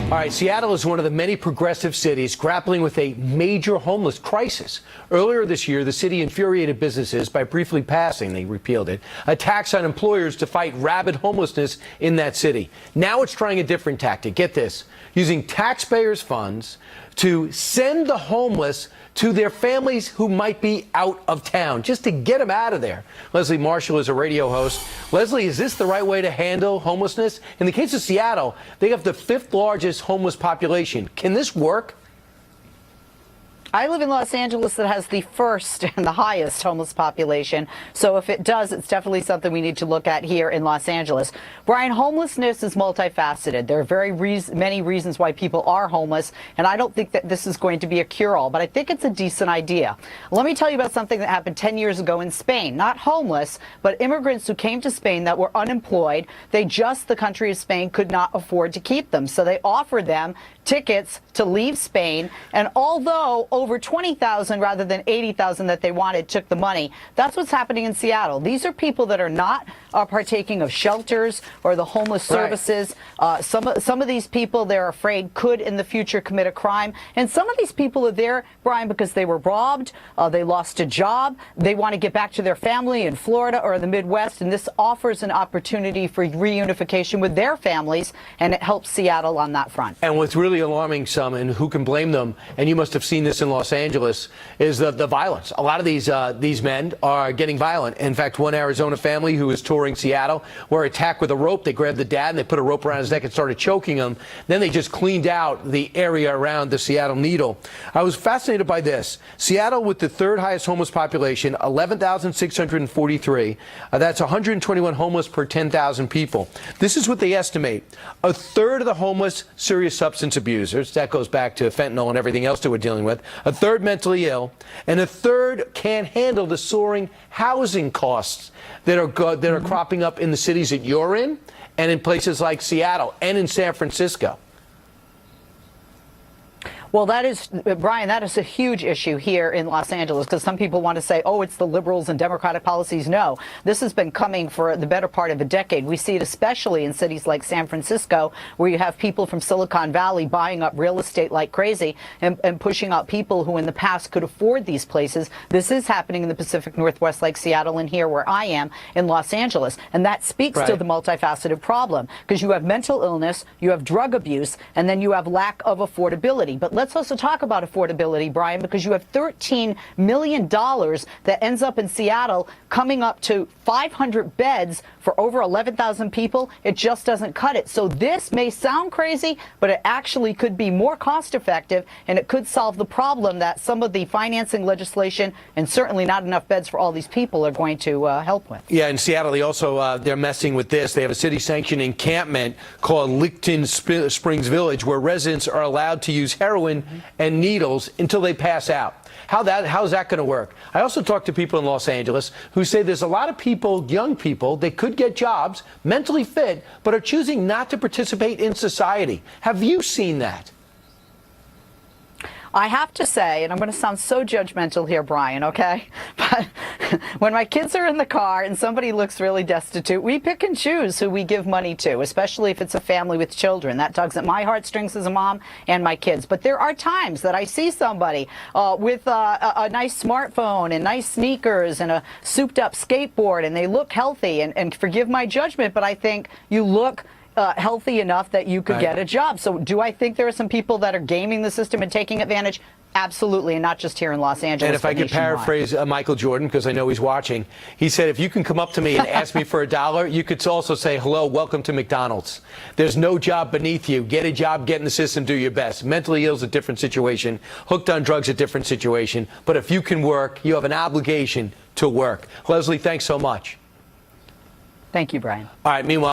All right, Seattle is one of the many progressive cities grappling with a major homeless crisis. Earlier this year, the city infuriated businesses by briefly passing, they repealed it, a tax on employers to fight rabid homelessness in that city. Now it's trying a different tactic. Get this, using taxpayers' funds to send the homeless to their families who might be out of town, just to get them out of there. Leslie Marshall is a radio host. Leslie, is this the right way to handle homelessness? In the case of Seattle, they have the 5th largest homeless population. Can this work? I live in Los Angeles that has the first and the highest homeless population. So if it does, it's definitely something we need to look at here in Los Angeles. Brian, homelessness is multifaceted. There are many reasons why people are homeless, and I don't think that this is going to be a cure-all, but I think it's a decent idea. Let me tell you about something that happened 10 years ago in Spain. Not homeless, but immigrants who came to Spain that were unemployed. The country of Spain could not afford to keep them, so they offered them tickets to leave Spain, and although over 20,000 rather than 80,000 that they wanted took the money, that's what's happening in Seattle. These are people that are not partaking of shelters or the homeless services. Some of these people, they're afraid, could in the future commit a crime, and some of these people are there, Brian, because they were robbed, they lost a job, they want to get back to their family in Florida or the Midwest, and this offers an opportunity for reunification with their families, and it helps Seattle on that front. And what's really alarming some, and who can blame them, and you must have seen this in Los Angeles, is the violence. A lot of these men are getting violent. In fact, one Arizona family who was touring Seattle were attacked with a rope. They grabbed the dad and they put a rope around his neck and started choking him. Then they just cleaned out the area around the Seattle Needle. I was fascinated by this. Seattle, with the 3rd highest homeless population, 11,643. That's 121 homeless per 10,000 people. This is what they estimate. A third of the homeless, serious substance abusers. That goes back to fentanyl and everything else that we're dealing with. A third mentally ill, and a third can't handle the soaring housing costs that are cropping up in the cities that you're in, and in places like Seattle and in San Francisco. Well, that is, Brian, that is a huge issue here in Los Angeles, because some people want to say, oh, it's the liberals and Democratic policies. No, this has been coming for the better part of a decade. We see it especially in cities like San Francisco, where you have people from Silicon Valley buying up real estate like crazy and pushing out people who in the past could afford these places. This is happening in the Pacific Northwest, like Seattle, and here where I am in Los Angeles. And that speaks to the multifaceted problem, because you have mental illness, you have drug abuse, and then you have lack of affordability. But let's also talk about affordability, Brian, because you have $13 million that ends up in Seattle coming up to 500 beds for over 11,000 people. It just doesn't cut it. So this may sound crazy, but it actually could be more cost effective, and it could solve the problem that some of the financing legislation and certainly not enough beds for all these people are going to help with. Yeah, in Seattle, they also they're messing with this. They have a city-sanctioned encampment called Licton Springs Village, where residents are allowed to use heroin and needles until they pass out. How's that going to work? I also talked to people in Los Angeles who say there's a lot of people, young people, they could get jobs, mentally fit, but are choosing not to participate in society. Have you seen that? I have to say, and I'm going to sound so judgmental here, Brian, okay? But when my kids are in the car and somebody looks really destitute, we pick and choose who we give money to, especially if it's a family with children. That tugs at my heartstrings as a mom and my kids. But there are times that I see somebody with a nice smartphone and nice sneakers and a souped-up skateboard, and they look healthy. And forgive my judgment, but I think you look healthy enough that you could get a job. So do I think there are some people that are gaming the system and taking advantage? Absolutely, and not just here in Los Angeles. And if I could paraphrase Michael Jordan, because I know he's watching, he said, if you can come up to me and ask me for $1, you could also say, hello, welcome to McDonald's. There's no job beneath you. Get a job, get in the system, do your best. Mentally ill is a different situation. Hooked on drugs, a different situation. But if you can work, you have an obligation to work. Leslie, thanks so much. Thank you, Brian. All right, meanwhile.